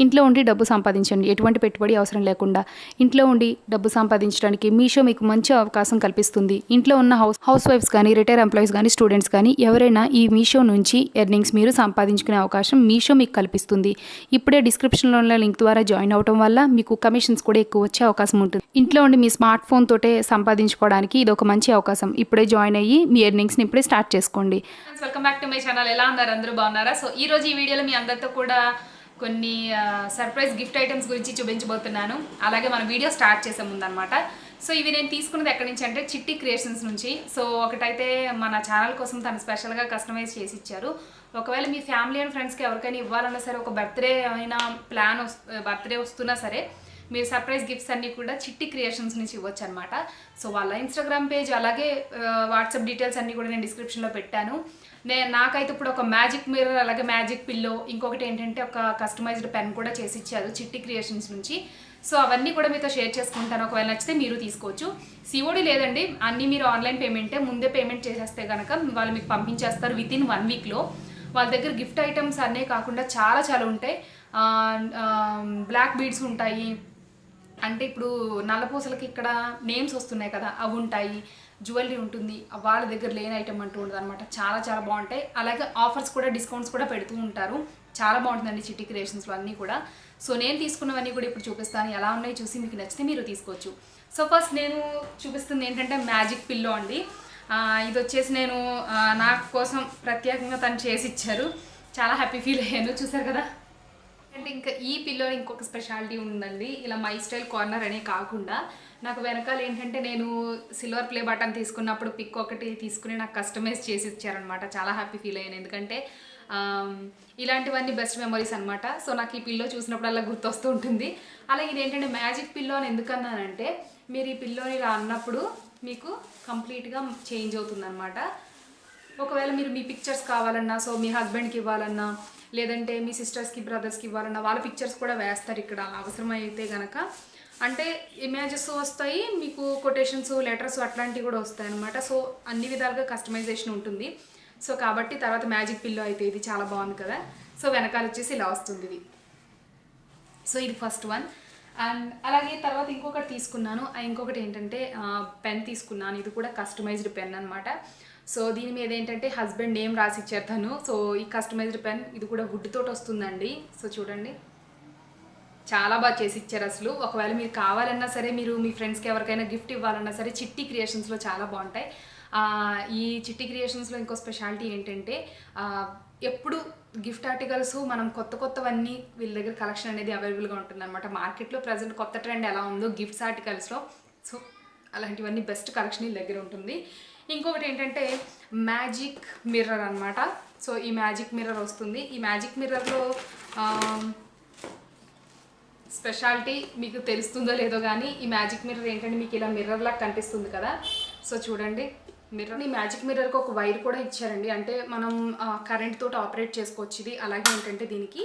ఇంట్లో ఉండి డబ్బు సంపాదించండి, ఎటువంటి పెట్టుబడి అవసరం లేకుండా. ఇంట్లో ఉండి డబ్బు సంపాదించడానికి మీషో మీకు మంచి అవకాశం కల్పిస్తుంది. ఇంట్లో ఉన్న హౌస్ వైఫ్స్ కానీ, రిటైర్ ఎంప్లాయీస్ కానీ, స్టూడెంట్స్ కానీ ఎవరైనా ఈ మీషో నుంచి ఎర్నింగ్స్ మీరు సంపాదించుకునే అవకాశం మీషో మీకు కల్పిస్తుంది. ఇప్పుడే డిస్క్రిప్షన్లో ఉన్న లింక్ ద్వారా జాయిన్ అవడం వల్ల మీకు కమిషన్స్ కూడా ఎక్కువ వచ్చే అవకాశం ఉంటుంది. ఇంట్లో ఉండి మీ స్మార్ట్ ఫోన్ తోటే సంపాదించుకోవడానికి ఇది ఒక మంచి అవకాశం. ఇప్పుడే జాయిన్ అయ్యి మీ ఎర్నింగ్స్ని ఇప్పుడే స్టార్ట్ చేసుకోండి. Welcome back to my channel. ఎలా ఉన్నారు? అందరూ బాగున్నారా? సో ఈ రోజు ఈ వీడియోలో మీ అందరితో కూడా కొన్ని సర్ప్రైజ్ గిఫ్ట్ ఐటమ్స్ గురించి చూపించబోతున్నాను. అలాగే మన వీడియో స్టార్ట్ చేసే ముందనమాట. సో ఇవి నేను తీసుకున్నది ఎక్కడి నుంచి అంటే చిట్టి క్రియేషన్స్ నుంచి. సో ఒకటైతే మన ఛానల్ కోసం తను స్పెషల్గా కస్టమైజ్ చేసి ఇచ్చారు. ఒకవేళ మీ ఫ్యామిలీ అండ్ ఫ్రెండ్స్కి ఎవరికైనా ఇవ్వాలన్నా సరే, ఒక బర్త్డే అయినా బర్త్డే వస్తున్నా సరే, మీరు సర్ప్రైజ్ గిఫ్ట్స్ అన్నీ కూడా చిట్టి క్రియేషన్స్ నుంచి ఇవ్వచ్చు అనమాట. సో వాళ్ళ ఇన్స్టాగ్రామ్ పేజ్ అలాగే వాట్సాప్ డీటెయిల్స్ అన్నీ కూడా నేను డిస్క్రిప్షన్లో పెట్టాను. నాకైతే ఇప్పుడు ఒక మ్యాజిక్ మిర్రర్, అలాగే మ్యాజిక్ పిల్లో, ఇంకొకటి ఏంటంటే ఒక కస్టమైజ్డ్ పెన్ కూడా చేసి ఇచ్చారు చిట్టి క్రియేషన్స్ నుంచి. సో అవన్నీ కూడా మీతో షేర్ చేసుకుంటాను. ఒకవేళ నచ్చితే మీరు తీసుకోవచ్చు. సిఓడి లేదండి, అన్నీ మీరు ఆన్లైన్ పేమెంటే. ముందే పేమెంట్ చేసేస్తే కనుక వాళ్ళు మీకు పంపించేస్తారు వితిన్ 1 వీక్లో. వాళ్ళ దగ్గర గిఫ్ట్ ఐటమ్స్ అన్నీ కాకుండా చాలా ఉంటాయి. బ్లాక్ బీడ్స్ ఉంటాయి, అంటే ఇప్పుడు నల్లపూసలకి ఇక్కడ నేమ్స్ వస్తున్నాయి కదా, అవి ఉంటాయి. జ్యువెలరీ ఉంటుంది, వాళ్ళ దగ్గర లేని ఐటమ్ అంటూ ఉండదు అనమాట. చాలా బాగుంటాయి. అలాగే ఆఫర్స్ కూడా, డిస్కౌంట్స్ కూడా పెడుతూ ఉంటారు. చాలా బాగుంటుందండి చిట్టి క్రియేషన్స్లో అన్నీ కూడా. సో నేను తీసుకున్నవన్నీ కూడా ఇప్పుడు చూపిస్తాను. ఎలా ఉన్నాయి చూసి మీకు నచ్చితే మీరు తీసుకోవచ్చు. సో ఫస్ట్ నేను చూపిస్తుంది ఏంటంటే మ్యాజిక్ పిల్లో అండి. ఇది వచ్చేసి నేను నా కోసం ప్రత్యేకంగా తను చేసి ఇచ్చారు. చాలా హ్యాపీ ఫీల్ అయ్యాను. చూసారు కదా. అంటే ఇంకా ఈ పిల్లో ఇంకొక స్పెషాలిటీ ఉందండి. ఇలా మై స్టైల్ కార్నర్ అనే కాకుండా నాకు వెనకాల ఏంటంటే నేను సిల్వర్ ప్లే బటన్ తీసుకున్నప్పుడు పిక్ ఒకటి తీసుకుని నాకు కస్టమైజ్ చేసి ఇచ్చారనమాట. చాలా హ్యాపీ ఫీల్ అయ్యాను, ఎందుకంటే ఇలాంటివన్నీ బెస్ట్ మెమరీస్ అనమాట. సో నాకు ఈ పిల్లో చూసినప్పుడల్లా గుర్తొస్తూ ఉంటుంది. అలాగే ఇది ఏంటంటే మ్యాజిక్ పిల్లో అని ఎందుకన్నానంటే, మీరు ఈ పిల్లోని ఇలా అన్నప్పుడు మీకు కంప్లీట్గా చేంజ్ అవుతుంది అనమాట. ఒకవేళ మీరు మీ పిక్చర్స్ కావాలన్నా, సో మీ హస్బెండ్కి ఇవ్వాలన్నా, లేదంటే మీ సిస్టర్స్కి, బ్రదర్స్కి ఇవ్వాలన్నా వాళ్ళ పిక్చర్స్ కూడా వేస్తారు ఇక్కడ అవసరమైతే కనుక. అంటే ఇమేజెస్ వస్తాయి, మీకు కొటేషన్స్, లెటర్స్ అట్లాంటివి కూడా వస్తాయి అనమాట. సో అన్ని విధాలుగా కస్టమైజేషన్ ఉంటుంది. సో కాబట్టి తర్వాత మ్యాజిక్ పిల్లో అయితే ఇది చాలా బాగుంది కదా. సో వెనకాల వచ్చేసి ఇలా వస్తుంది ఇది. సో ఇది ఫస్ట్ వన్. అండ్ అలాగే తర్వాత ఇంకొకటి తీసుకున్నాను. ఇంకొకటి ఏంటంటే పెన్ తీసుకున్నాను. ఇది కూడా కస్టమైజ్డ్ పెన్ అనమాట. సో దీని మీద ఏంటంటే హస్బెండ్ నేమ్ రాసి ఇచ్చారు తను. సో ఈ కస్టమైజ్డ్ పెన్ ఇది కూడా వుడ్ తోటి వస్తుందండి. సో చూడండి, చాలా బాగా చేసి ఇచ్చారు అసలు. ఒకవేళ మీరు కావాలన్నా సరే, మీరు మీ ఫ్రెండ్స్కి ఎవరికైనా గిఫ్ట్ ఇవ్వాలన్నా సరే, చిట్టి క్రియేషన్స్లో చాలా బాగుంటాయి. ఈ చిట్టి క్రియేషన్స్లో ఇంకో స్పెషాలిటీ ఏంటంటే, ఎప్పుడు గిఫ్ట్ ఆర్టికల్స్ మనం కొత్తవన్నీ వీళ్ళ దగ్గర కలెక్షన్ అనేది అవైలబుల్గా ఉంటుంది అనమాట. మార్కెట్లో ప్రజెంట్ కొత్త ట్రెండ్ ఎలా ఉందో గిఫ్ట్స్ ఆర్టికల్స్లో, సో అలాంటివన్నీ బెస్ట్ కలెక్షన్ వీళ్ళ దగ్గర ఉంటుంది. ఇంకొకటి ఏంటంటే మ్యాజిక్ మిర్రర్ అనమాట. సో ఈ మ్యాజిక్ మిర్రర్ వస్తుంది. ఈ మ్యాజిక్ మిర్రర్లో స్పెషాలిటీ మీకు తెలుస్తుందో లేదో కానీ, ఈ మ్యాజిక్ మిర్రర్ ఏంటంటే మీకు ఇలా మిర్రర్ లాగా కనిపిస్తుంది కదా. సో చూడండి, మిర్రర్, ఈ మ్యాజిక్ మిర్రర్కి ఒక వైర్ కూడా ఇచ్చారండి. అంటే మనం కరెంట్ తోటి ఆపరేట్ చేసుకోవచ్చు ఇది. అలాగే ఏంటంటే దీనికి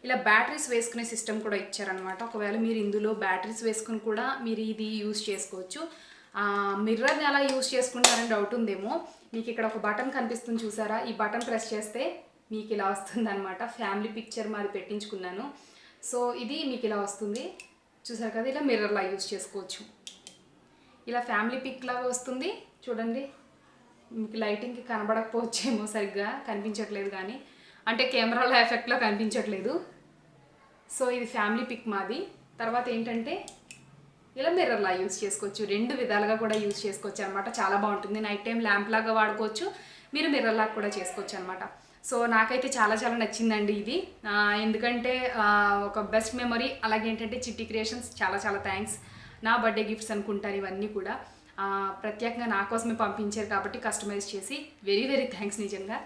ఇలా బ్యాటరీస్ వేసుకునే సిస్టమ్ కూడా ఇచ్చారనమాట. ఒకవేళ మీరు ఇందులో బ్యాటరీస్ వేసుకుని కూడా మీరు ఇది యూజ్ చేసుకోవచ్చు. మిర్రర్ని ఎలా యూజ్ చేసుకుంటారని డౌట్ ఉందేమో. మీకు ఇక్కడ ఒక బటన్ కనిపిస్తుంది చూసారా, ఈ బటన్ ప్రెస్ చేస్తే మీకు ఇలా వస్తుంది అనమాట. ఫ్యామిలీ పిక్చర్ మాది పెట్టించుకున్నాను. సో ఇది మీకు ఇలా వస్తుంది చూసారు కదా. ఇలా మిర్రర్లా యూజ్ చేసుకోవచ్చు. ఇలా ఫ్యామిలీ పిక్ లాగా వస్తుంది చూడండి. మీకు లైటింగ్కి కనబడకపోవచ్చేమో, సరిగ్గా కనిపించట్లేదు కానీ, అంటే కెమెరాలో ఎఫెక్ట్లో కనిపించట్లేదు. సో ఇది ఫ్యామిలీ పిక్ మాది. తర్వాత ఏంటంటే ఇలా మిర్రర్లా యూజ్ చేసుకోవచ్చు. 2 విధాలుగా కూడా యూజ్ చేసుకోవచ్చు అనమాట. చాలా బాగుంటుంది. నైట్ టైం ల్యాంప్ లాగా వాడుకోవచ్చు, మీరు మిర్రర్లాగా కూడా చేసుకోవచ్చు అనమాట. సో నాకైతే చాలా నచ్చిందండి ఇది. ఎందుకంటే ఒక బెస్ట్ మెమరీ. అలాగే ఏంటంటే చిట్టి క్రియేషన్స్ చాలా థ్యాంక్స్. నా బర్త్డే గిఫ్ట్స్ అనుకుంటాను ఇవన్నీ కూడా. ప్రత్యేకంగా నా కోసమే పంపించారు కాబట్టి కస్టమైజ్ చేసి వెరీ థ్యాంక్స్ నిజంగా.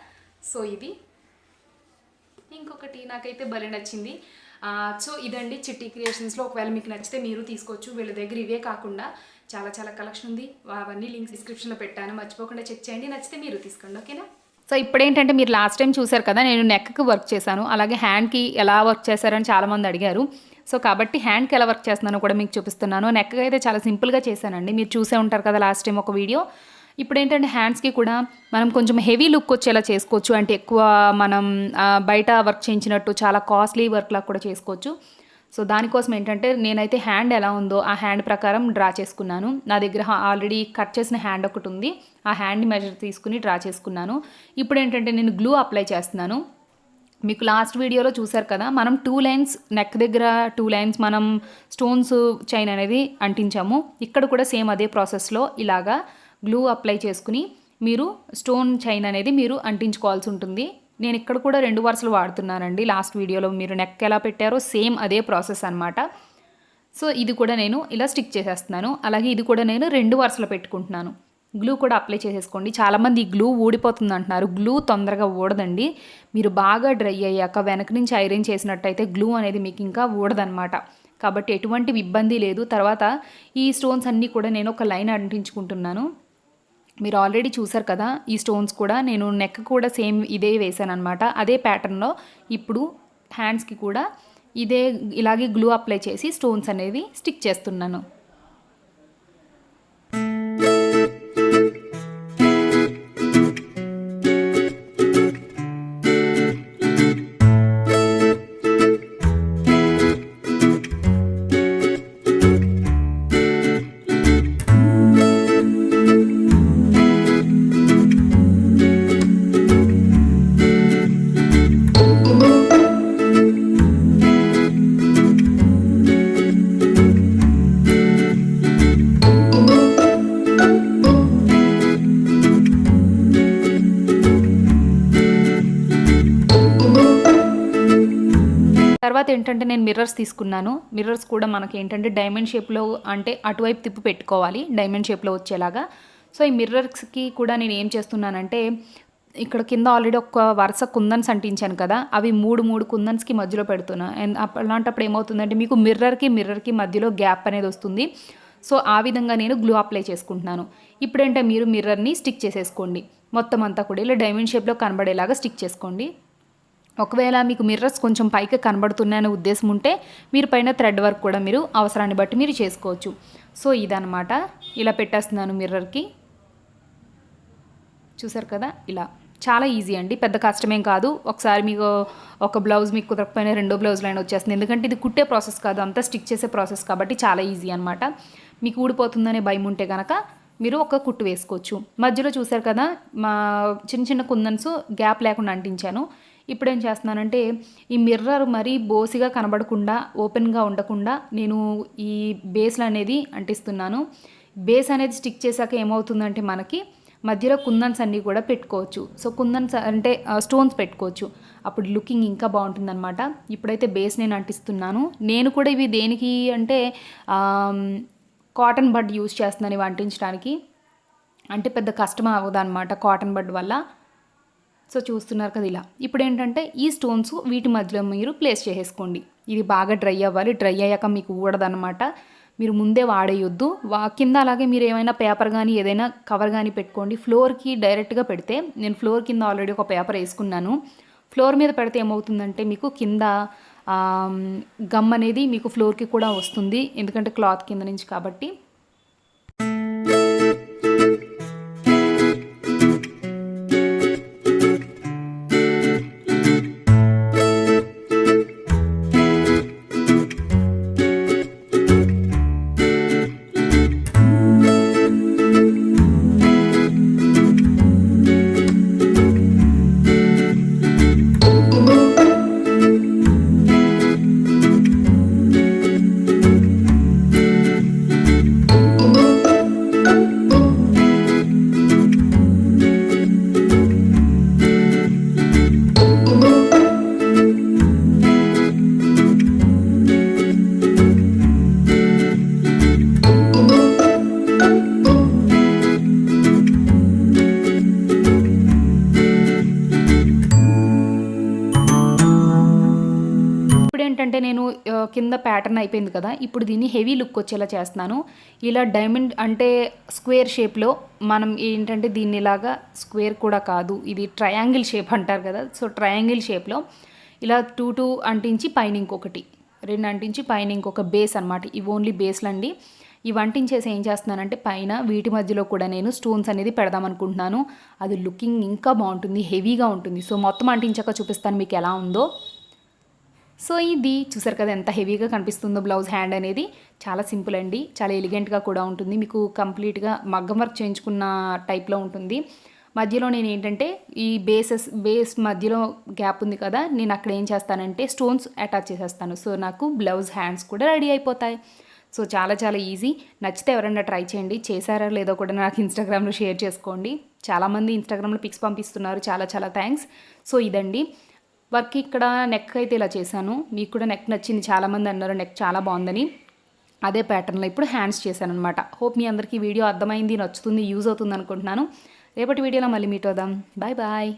సో ఇది ఇంకొకటి నాకైతే భలే నచ్చింది. సో ఇదండి చిట్టి క్రియేషన్స్లో. ఒకవేళ మీకు నచ్చితే మీరు తీసుకోవచ్చు. వీళ్ళ దగ్గర ఇవే కాకుండా చాలా కలెక్షన్ ఉంది. అవన్నీ లింక్స్ డిస్క్రిప్షన్లో పెట్టాను, మర్చిపోకుండా చెక్ చేయండి. నచ్చితే మీరు తీసుకోండి, ఓకేనా. సో ఇప్పుడేంటంటే మీరు లాస్ట్ టైం చూసారు కదా, నేను నెక్కి వర్క్ చేశాను. అలాగే హ్యాండ్కి ఎలా వర్క్ చేశారని చాలామంది అడిగారు. సో కాబట్టి హ్యాండ్కి ఎలా వర్క్ చేస్తున్నానో కూడా మీకు చూపిస్తున్నాను. నెక్ అయితే చాలా సింపుల్గా చేశానండి. మీరు చూసే ఉంటారు కదా లాస్ట్ టైం ఒక వీడియో. ఇప్పుడు ఏంటంటే హ్యాండ్స్కి కూడా మనం కొంచెం హెవీ లుక్ వచ్చేలా చేసుకోవచ్చు. అంటే ఎక్కువ మనం బయట వర్క్ చేయించినట్టు చాలా కాస్ట్లీ వర్క్లా కూడా చేసుకోవచ్చు. సో దానికోసం ఏంటంటే నేనైతే హ్యాండ్ ఎలా ఉందో ఆ హ్యాండ్ ప్రకారం డ్రా చేసుకున్నాను. నా దగ్గర ఆల్రెడీ కట్ చేసిన హ్యాండ్ ఒకటి ఉంది. ఆ హ్యాండ్ని మెజర్ తీసుకుని డ్రా చేసుకున్నాను. ఇప్పుడు ఏంటంటే నేను గ్లూ అప్లై చేస్తున్నాను. మీకు లాస్ట్ వీడియోలో చూసారు కదా, మనం 2 లైన్స్ నెక్ దగ్గర 2 లైన్స్ మనం స్టోన్స్ చైన్ అనేది అంటించాము. ఇక్కడ కూడా సేమ్ అదే ప్రాసెస్లో ఇలాగా గ్లూ అప్లై చేసుకుని మీరు స్టోన్ చైన్ అనేది మీరు అంటించుకోవాల్సి ఉంటుంది. నేను ఇక్కడ కూడా 2 వరుసలు వాడుతున్నానండి. లాస్ట్ వీడియోలో మీరు నెక్ ఎలా పెట్టారో సేమ్ అదే ప్రాసెస్ అనమాట. సో ఇది కూడా నేను ఇలా స్టిక్ చేసేస్తున్నాను. అలాగే ఇది కూడా నేను 2 వరుసలు పెట్టుకుంటున్నాను. గ్లూ కూడా అప్లై చేసేసుకోండి. చాలామంది ఈ గ్లూ ఊడిపోతుంది అంటున్నారు. గ్లూ తొందరగా ఊడదండి. మీరు బాగా డ్రై అయ్యాక వెనక నుంచి ఐరన్ చేసినట్టయితే గ్లూ అనేది మీకు ఇంకా ఊడదనమాట. కాబట్టి ఎటువంటి ఇబ్బంది లేదు. తర్వాత ఈ స్టోన్స్ అన్నీ కూడా నేను ఒక లైన్ అంటించుకుంటున్నాను. మీరు ఆల్రెడీ చూసారు కదా, ఈ స్టోన్స్ కూడా నేను నెక్ కూడా సేమ్ ఇదే వేసాను అనమాట. అదే ప్యాటర్న్లో ఇప్పుడు హ్యాండ్స్కి కూడా ఇలాగే గ్లూ అప్లై చేసి స్టోన్స్ అనేది స్టిక్ చేస్తున్నాను. తర్వాత ఏంటంటే నేను మిర్రర్స్ తీసుకున్నాను. మిర్రర్స్ కూడా మనకి ఏంటంటే డైమండ్ షేప్లో, అంటే అటువైపు తిప్పి పెట్టుకోవాలి డైమండ్ షేప్లో వచ్చేలాగా. సో ఈ మిర్రర్స్కి కూడా నేను ఏం చేస్తున్నానంటే, ఇక్కడ కింద ఆల్రెడీ ఒక వరుస కుందన్స్ అంటించాను కదా, అవి 3 కుందన్స్కి మధ్యలో పెడుతున్నా. అలాంటప్పుడు ఏమవుతుందంటే మీకు మిర్రర్కి మధ్యలో గ్యాప్ అనేది వస్తుంది. సో ఆ విధంగా నేను గ్లూ అప్లై చేసుకుంటున్నాను. ఇప్పుడంటే మీరు మిర్రర్ని స్టిక్ చేసేసుకోండి. మొత్తం అంతా కూడా ఇలా డైమండ్ షేప్లో కనబడేలాగా స్టిక్ చేసుకోండి. ఒకవేళ మీకు మిర్రర్స్ కొంచెం పైకి కనబడుతున్నాయనే ఉద్దేశం ఉంటే మీరు పైన థ్రెడ్ వర్క్ కూడా మీరు అవసరాన్ని బట్టి మీరు చేసుకోవచ్చు. సో ఇదనమాట, ఇలా పెట్టేస్తున్నాను మిర్రర్కి. చూసారు కదా, ఇలా చాలా ఈజీ అండి, పెద్ద కష్టమేం కాదు. ఒకసారి మీకు ఒక బ్లౌజ్ మీకు కుదరకపోయినా 2వ బ్లౌజ్ లైన్ వచ్చేస్తుంది. ఎందుకంటే ఇది కుట్టే ప్రాసెస్ కాదు, అంతా స్టిక్ చేసే ప్రాసెస్ కాబట్టి చాలా ఈజీ అనమాట. మీకు ఊడిపోతుందనే భయం ఉంటే కనుక మీరు ఒక కుట్టు వేసుకోవచ్చు. మధ్యలో చూసారు కదా, మా చిన్న కుందన్స్ గ్యాప్ లేకుండా అంటించాను. ఇప్పుడు ఏం చేస్తున్నానంటే, ఈ మిర్రర్ మరీ బోసిగా కనబడకుండా, ఓపెన్గా ఉండకుండా నేను ఈ బేస్లు అనేది అంటిస్తున్నాను. బేస్ అనేది స్టిక్ చేశాక ఏమవుతుందంటే మనకి మధ్యలో కుందన్స్ అన్నీ కూడా పెట్టుకోవచ్చు. సో కుందన్స్ అంటే స్టోన్స్ పెట్టుకోవచ్చు. అప్పుడు లుకింగ్ ఇంకా బాగుంటుందన్నమాట. ఇప్పుడైతే బేస్ నేను అంటిస్తున్నాను. నేను కూడా ఇవి దేనికి అంటే కాటన్ బడ్ యూజ్ చేస్తున్నాను ఇవి అంటించడానికి. అంటే పెద్ద కష్టం అవ్వదన్నమాట కాటన్ బడ్ వల్ల. సో చూస్తున్నారు కదా ఇలా. ఇప్పుడు ఏంటంటే ఈ స్టోన్స్ వీటి మధ్యలో మీరు ప్లేస్ చేసేసుకోండి. ఇది బాగా డ్రై అవ్వాలి. డ్రై అయ్యాక మీకు ఊడదన్నమాట. మీరు ముందే వాడేయొద్దు. కింద అలాగే మీరు ఏమైనా పేపర్ కానీ ఏదైనా కవర్ కానీ పెట్టుకోండి. ఫ్లోర్కి డైరెక్ట్గా పెడితే, నేను ఫ్లోర్ కింద ఆల్రెడీ ఒక పేపర్ వేసుకున్నాను. ఫ్లోర్ మీద పెడితే ఏమవుతుందంటే మీకు కింద గమ్ అనేది మీకు ఫ్లోర్కి కూడా వస్తుంది, ఎందుకంటే క్లాత్ కింద నుంచి కాబట్టి. ఏంటంటే నేను కింద ప్యాటర్న్ అయిపోయింది కదా, ఇప్పుడు దీన్ని హెవీ లుక్ వచ్చేలా చేస్తున్నాను. ఇలా డైమండ్ అంటే స్క్వేర్ షేప్లో మనం ఏంటంటే దీన్ని ఇలాగా స్క్వేర్ కూడా కాదు, ఇది ట్రయాంగిల్ షేప్ అంటారు కదా. సో ట్రయాంగిల్ షేప్లో ఇలా 2 అంటించి పైన ఇంకొకటి 2 అంటించి పైన ఇంకొక బేస్ అనమాట. ఇవి ఓన్లీ బేస్లు అండి. ఈ వంటించేసి ఏం చేస్తున్నానంటే పైన వీటి మధ్యలో కూడా నేను స్టోన్స్ అనేది పెడదాం అనుకుంటున్నాను. అది లుకింగ్ ఇంకా బాగుంటుంది, హెవీగా ఉంటుంది. సో మొత్తం అంటించాక చూపిస్తాను మీకు ఎలా ఉందో. సో ఇది చూసారు కదా ఎంత హెవీగా కనిపిస్తుందో బ్లౌజ్ హ్యాండ్ అనేది. చాలా సింపుల్ అండి, చాలా ఎలిగెంట్గా కూడా ఉంటుంది. మీకు కంప్లీట్గా మగ్గం వర్క్ చేయించుకున్న టైప్లో ఉంటుంది. మధ్యలో నేను ఏంటంటే ఈ బేస్ మధ్యలో గ్యాప్ ఉంది కదా, నేను అక్కడ ఏం చేస్తానంటే స్టోన్స్ అటాచ్ చేసేస్తాను. సో నాకు బ్లౌజ్ హ్యాండ్స్ కూడా రెడీ అయిపోతాయి. సో చాలా చాలా ఈజీ. నచ్చితే ఎవరైనా ట్రై చేయండి. చేశారా లేదో కూడా నాకు ఇన్స్టాగ్రామ్లో షేర్ చేసుకోండి. చాలామంది ఇన్స్టాగ్రామ్లో పిక్స్ పంపిస్తున్నారు, చాలా చాలా థ్యాంక్స్. సో ఇదండి వర్క్. ఇక్కడ నెక్ అయితే ఇలా చేశాను. మీకు కూడా నెక్ నచ్చింది, చాలామంది అన్నారు నెక్ చాలా బాగుందని. అదే ప్యాటర్న్లో ఇప్పుడు హ్యాండ్స్ చేశాను అనమాట. హోప్ మీ అందరికీ వీడియో అర్థమైంది, నచ్చుతుంది, యూజ్ అవుతుంది అనుకుంటున్నాను. రేపటి వీడియోలో మళ్ళీ మీట్ అవుదాం. Bye bye.